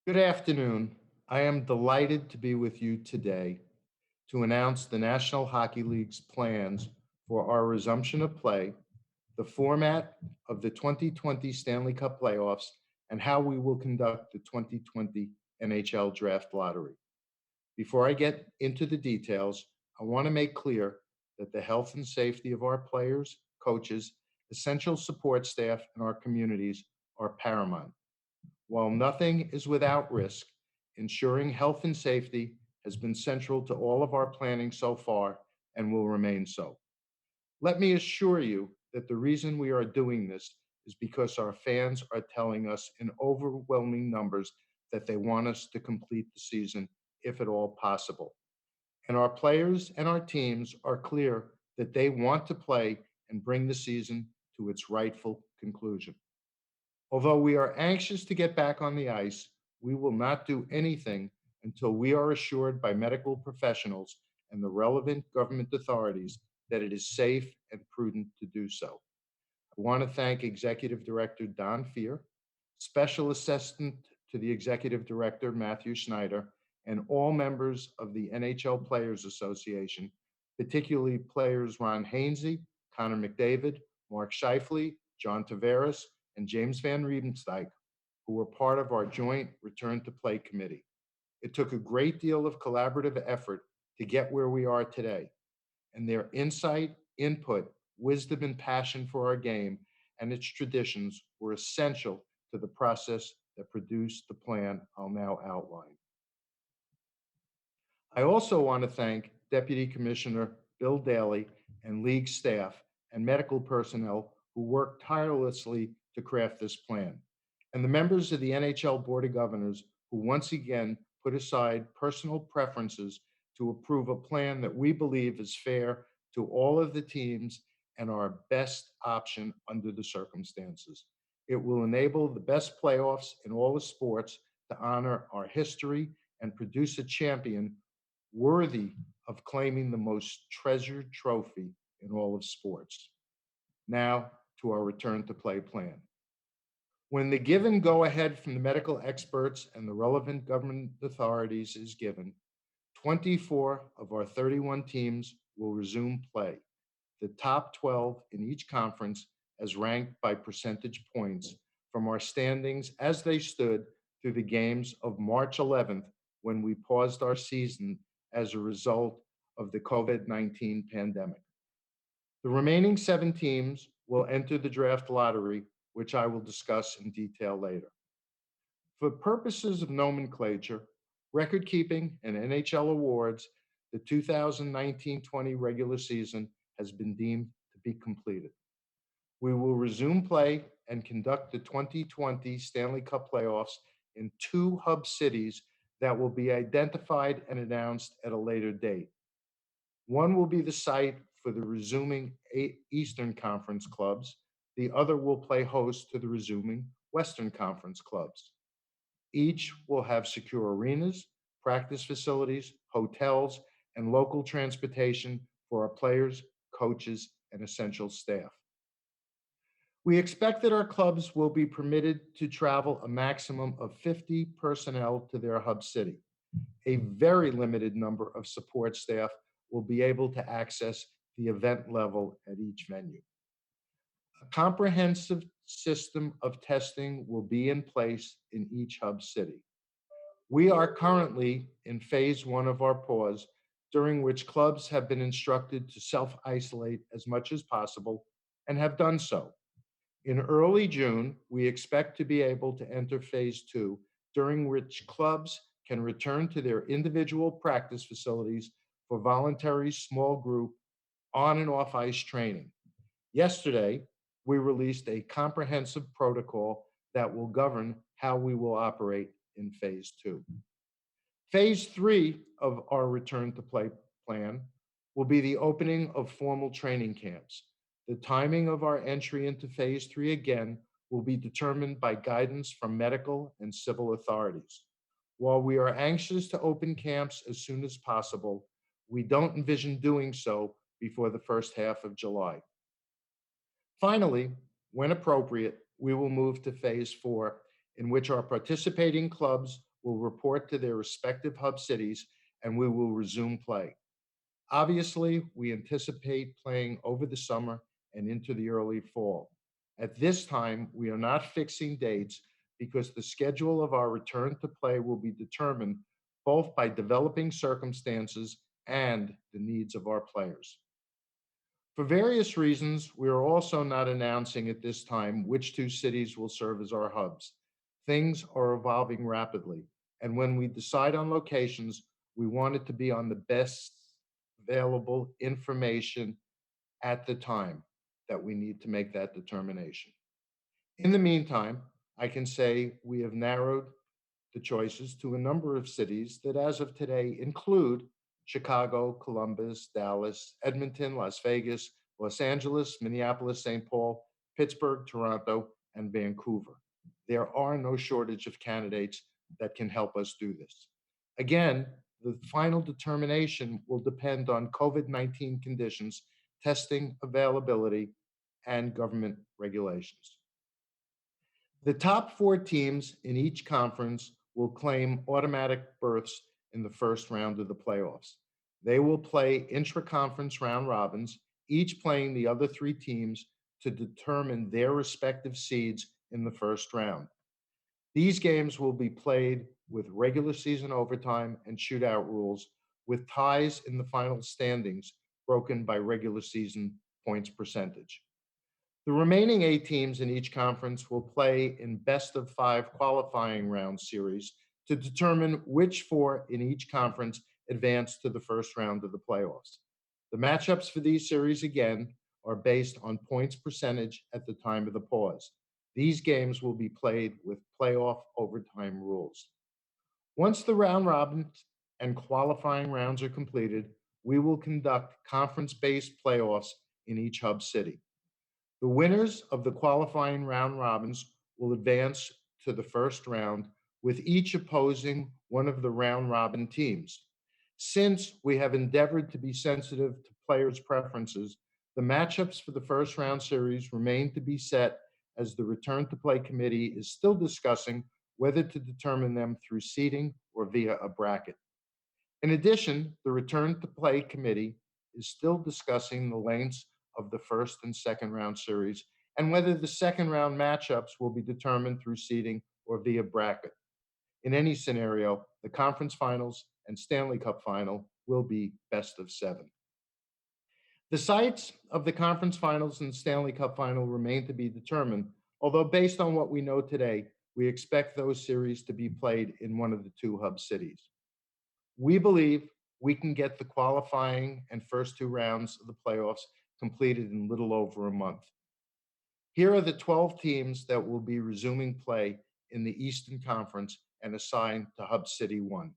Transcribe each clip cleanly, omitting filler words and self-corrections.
Good afternoon. I am delighted to be with you today to announce the National Hockey League's plans for our resumption of play, the format of the 2020 Stanley Cup playoffs, and how we will conduct the 2020 NHL Draft Lottery. Before I get into the details, I want to make clear that the health and safety of our players, coaches, essential support staff, and our communities are paramount. While nothing is without risk, ensuring health and safety has been central to all of our planning so far and will remain so. Let me assure you that the reason we are doing this is because our fans are telling us in overwhelming numbers that they want us to complete the season, if at all possible. And our players and our teams are clear that they want to play and bring the season to its rightful conclusion. Although we are anxious to get back on the ice, we will not do anything until we are assured by medical professionals and the relevant government authorities that it is safe and prudent to do so. I want to thank Executive Director Don Fear, Special Assistant to the Executive Director Matthew Schneider, and all members of the NHL Players Association, particularly players Ron Hainsey, Connor McDavid, Mark Scheifele, John Tavares, and James Van Riebenstein, who were part of our joint Return to Play committee. It took a great deal of collaborative effort to get where we are today, and their insight, input, wisdom, and passion for our game and its traditions were essential to the process that produced the plan I'll now outline. I also want to thank Deputy Commissioner Bill Daly and league staff and medical personnel who worked tirelessly to craft this plan, and the members of the NHL Board of Governors who once again put aside personal preferences to approve a plan that we believe is fair to all of the teams and our best option under the circumstances. It will enable the best playoffs in all the sports to honor our history and produce a champion worthy of claiming the most treasured trophy in all of sports. Now to our return to play plan. When the given go ahead from the medical experts and the relevant government authorities is given, 24 of our 31 teams will resume play. The top 12 in each conference as ranked by percentage points from our standings as they stood through the games of March 11th when we paused our season as a result of the COVID-19 pandemic. The remaining 7 teams will enter the draft lottery, which I will discuss in detail later. For purposes of nomenclature, record keeping, and NHL awards, the 2019-20 regular season has been deemed to be completed. We will resume play and conduct the 2020 Stanley Cup playoffs in 2 hub cities that will be identified and announced at a later date. One will be the site for the resuming Eastern Conference clubs. The other will play host to the resuming Western Conference clubs. Each will have secure arenas, practice facilities, hotels, and local transportation for our players, coaches, and essential staff. We expect that our clubs will be permitted to travel a maximum of 50 personnel to their hub city. A very limited number of support staff will be able to access the event level at each venue. A comprehensive system of testing will be in place in each hub city. We are currently in phase 1 of our pause, during which clubs have been instructed to self-isolate as much as possible and have done so. In early June, we expect to be able to enter phase 2, during which clubs can return to their individual practice facilities for voluntary small group on and off ice training. Yesterday, we released a comprehensive protocol that will govern how we will operate in phase 2. Phase 3 of our return to play plan will be the opening of formal training camps. The timing of our entry into phase 3 again will be determined by guidance from medical and civil authorities. While we are anxious to open camps as soon as possible, we don't envision doing so before the first half of July. Finally, when appropriate, we will move to phase 4, in which our participating clubs will report to their respective hub cities and we will resume play. Obviously, we anticipate playing over the summer and into the early fall. At this time, we are not fixing dates because the schedule of our return to play will be determined both by developing circumstances and the needs of our players. For various reasons, we are also not announcing at this time which two cities will serve as our hubs. Things are evolving rapidly, and when we decide on locations, we want it to be on the best available information at the time that we need to make that determination. In the meantime, I can say we have narrowed the choices to a number of cities that, as of today, include Chicago, Columbus, Dallas, Edmonton, Las Vegas, Los Angeles, Minneapolis, St. Paul, Pittsburgh, Toronto, and Vancouver. There are no shortage of candidates that can help us do this. Again, the final determination will depend on COVID-19 conditions, testing availability, and government regulations. The top four teams in each conference will claim automatic berths in the first round of the playoffs. They will play intra-conference round robins, each playing the other three teams to determine their respective seeds in the first round. These games will be played with regular season overtime and shootout rules, with ties in the final standings broken by regular season points percentage. The remaining 8 teams in each conference will play in best of 5 qualifying round series to determine which 4 in each conference advance to the first round of the playoffs. The matchups for these series, again, are based on points percentage at the time of the pause. These games will be played with playoff overtime rules. Once the round robins and qualifying rounds are completed, we will conduct conference-based playoffs in each hub city. The winners of the qualifying round robins will advance to the first round, with each opposing one of the round robin teams. Since we have endeavored to be sensitive to players' preferences, the matchups for the first round series remain to be set as the Return to Play Committee is still discussing whether to determine them through seeding or via a bracket. In addition, the Return to Play Committee is still discussing the lengths of the first and second round series and whether the second round matchups will be determined through seeding or via bracket. In any scenario, the conference finals and Stanley Cup final will be best of 7. The sites of the conference finals and Stanley Cup final remain to be determined, although based on what we know today, we expect those series to be played in one of the 2 hub cities. We believe we can get the qualifying and first 2 rounds of the playoffs completed in little over a month. Here are the 12 teams that will be resuming play in the Eastern Conference and assigned to Hub City 1.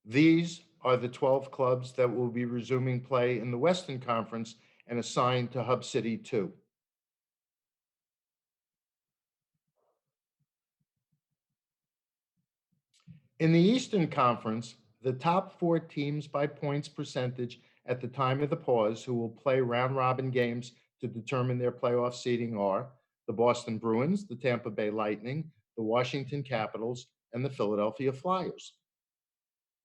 These are the 12 clubs that will be resuming play in the Western Conference and assigned to Hub City 2. In the Eastern Conference, the top 4 teams by points percentage at the time of the pause who will play round-robin games to determine their playoff seeding are the Boston Bruins, the Tampa Bay Lightning, the Washington Capitals, and the Philadelphia Flyers.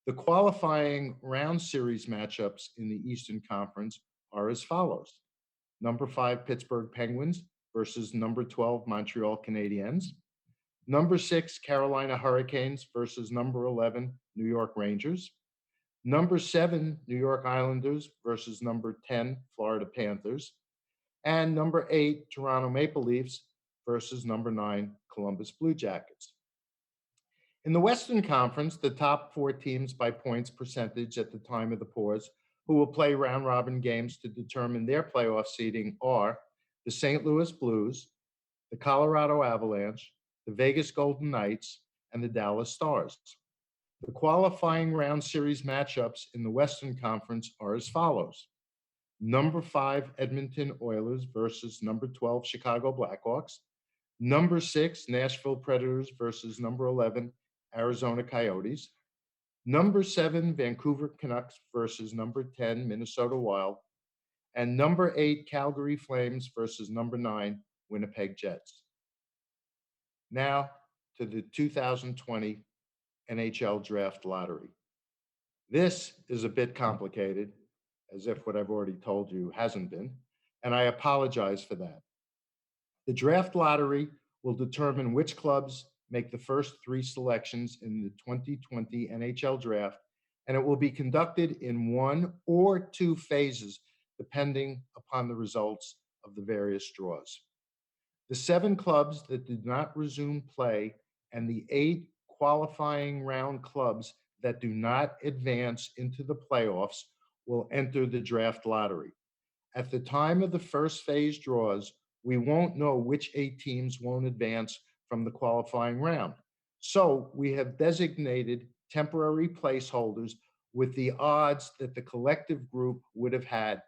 The qualifying round series matchups in the Eastern Conference are as follows. Number 5 Pittsburgh Penguins versus number 12 Montreal Canadiens. Number 6 Carolina Hurricanes versus number 11 New York Rangers. Number 7 New York Islanders versus number 10 Florida Panthers. And number 8 Toronto Maple Leafs versus number 9 Columbus Blue Jackets. In the Western Conference, the top 4 teams by points percentage at the time of the pause who will play round-robin games to determine their playoff seeding are the St. Louis Blues, the Colorado Avalanche, the Vegas Golden Knights, and the Dallas Stars. The qualifying round series matchups in the Western Conference are as follows. Number 5 Edmonton Oilers versus number 12 Chicago Blackhawks. Number 6 Nashville Predators versus number 11 Arizona Coyotes. Number 7 Vancouver Canucks versus number 10 Minnesota Wild. and number 8 Calgary Flames versus number 9 Winnipeg Jets. Now to the 2020 NHL Draft Lottery. This is a bit complicated, as if what I've already told you hasn't been, and I apologize for that. The draft lottery will determine which clubs make the first 3 selections in the 2020 NHL draft, and it will be conducted in 1 or 2 phases, depending upon the results of the various draws. The 7 clubs that did not resume play and the 8 qualifying round clubs that do not advance into the playoffs will enter the draft lottery. At the time of the first phase draws, we won't know which 8 teams won't advance from the qualifying round. So we have designated temporary placeholders with the odds that the collective group would have had.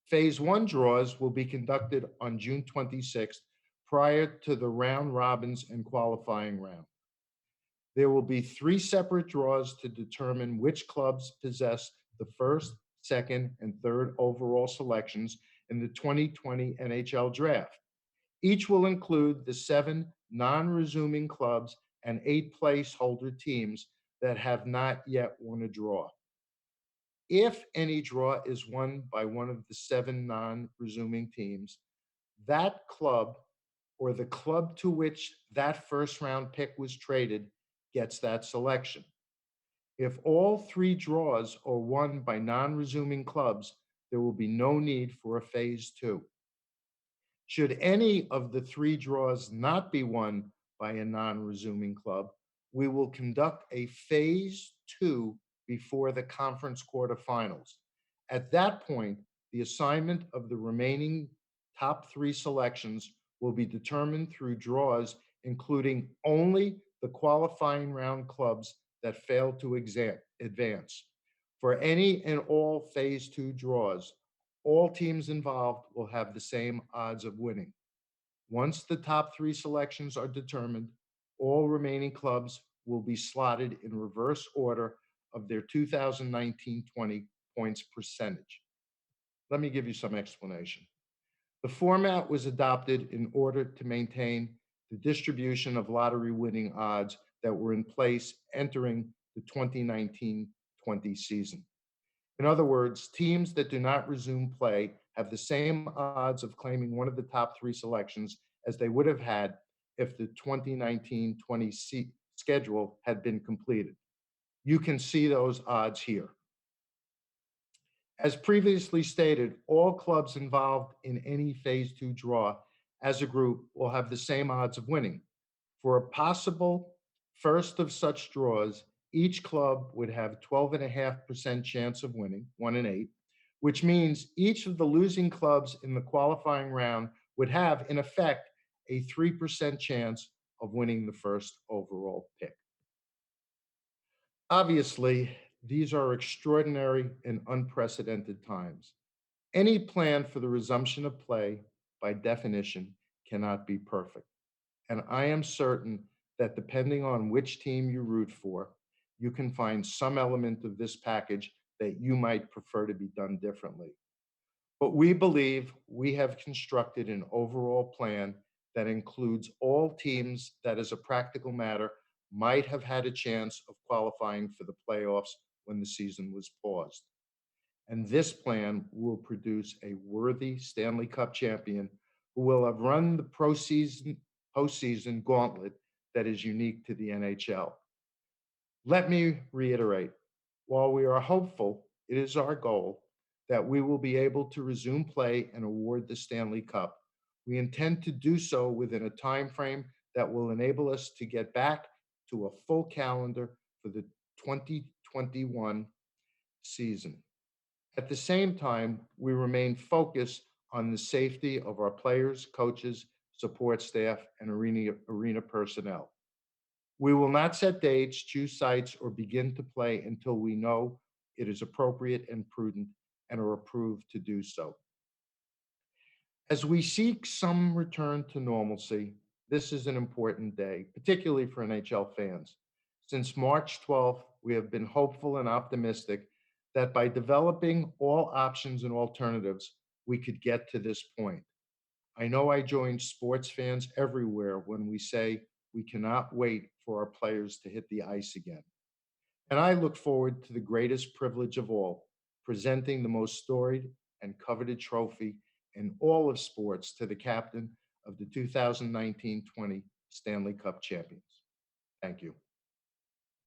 Phase 1 draws will be conducted on June 26th prior to the round robins and qualifying round. There will be 3 separate draws to determine which clubs possess the first, second, and third overall selections in the 2020 NHL draft. Each will include the 7 non-resuming clubs and 8 placeholder teams that have not yet won a draw. If any draw is won by one of the 7 non-resuming teams, that club or the club to which that first round pick was traded gets that selection. If all 3 draws are won by non-resuming clubs, there will be no need for a phase 2. Should any of the 3 draws not be won by a non-resuming club, we will conduct a phase 2 before the conference quarterfinals. At that point, the assignment of the remaining top 3 selections will be determined through draws, including only the qualifying round clubs that fail to advance. For any and all phase 2 draws, all teams involved will have the same odds of winning. Once the top 3 selections are determined, all remaining clubs will be slotted in reverse order of their 2019-20 points percentage. Let me give you some explanation. The format was adopted in order to maintain the distribution of lottery winning odds that were in place entering the 2019-20 season. In other words, teams that do not resume play have the same odds of claiming one of the top 3 selections as they would have had if the 2019-20 schedule had been completed. You can see those odds here. As previously stated, all clubs involved in any phase 2 draw as a group will have the same odds of winning. For a possible first of such draws, each club would have 12.5% chance of winning, 1 in 8, which means each of the losing clubs in the qualifying round would have, in effect, a 3% chance of winning the first overall pick. Obviously, these are extraordinary and unprecedented times. Any plan for the resumption of play, by definition, cannot be perfect. And I am certain that depending on which team you root for, you can find some element of this package that you might prefer to be done differently. But we believe we have constructed an overall plan that includes all teams that, as a practical matter, might have had a chance of qualifying for the playoffs when the season was paused. And this plan will produce a worthy Stanley Cup champion who will have run the postseason gauntlet that is unique to the NHL. Let me reiterate, while we are hopeful, it is our goal that we will be able to resume play and award the Stanley Cup. We intend to do so within a time frame that will enable us to get back to a full calendar for the 2021 season. At the same time, we remain focused on the safety of our players, coaches, support staff, and arena personnel. We will not set dates, choose sites, or begin to play until we know it is appropriate and prudent and are approved to do so. As we seek some return to normalcy, this is an important day, particularly for NHL fans. Since March 12th, we have been hopeful and optimistic that by developing all options and alternatives, we could get to this point. I know I join sports fans everywhere when we say we cannot wait for our players to hit the ice again. And I look forward to the greatest privilege of all, presenting the most storied and coveted trophy in all of sports to the captain of the 2019-20 Stanley Cup champions. Thank you.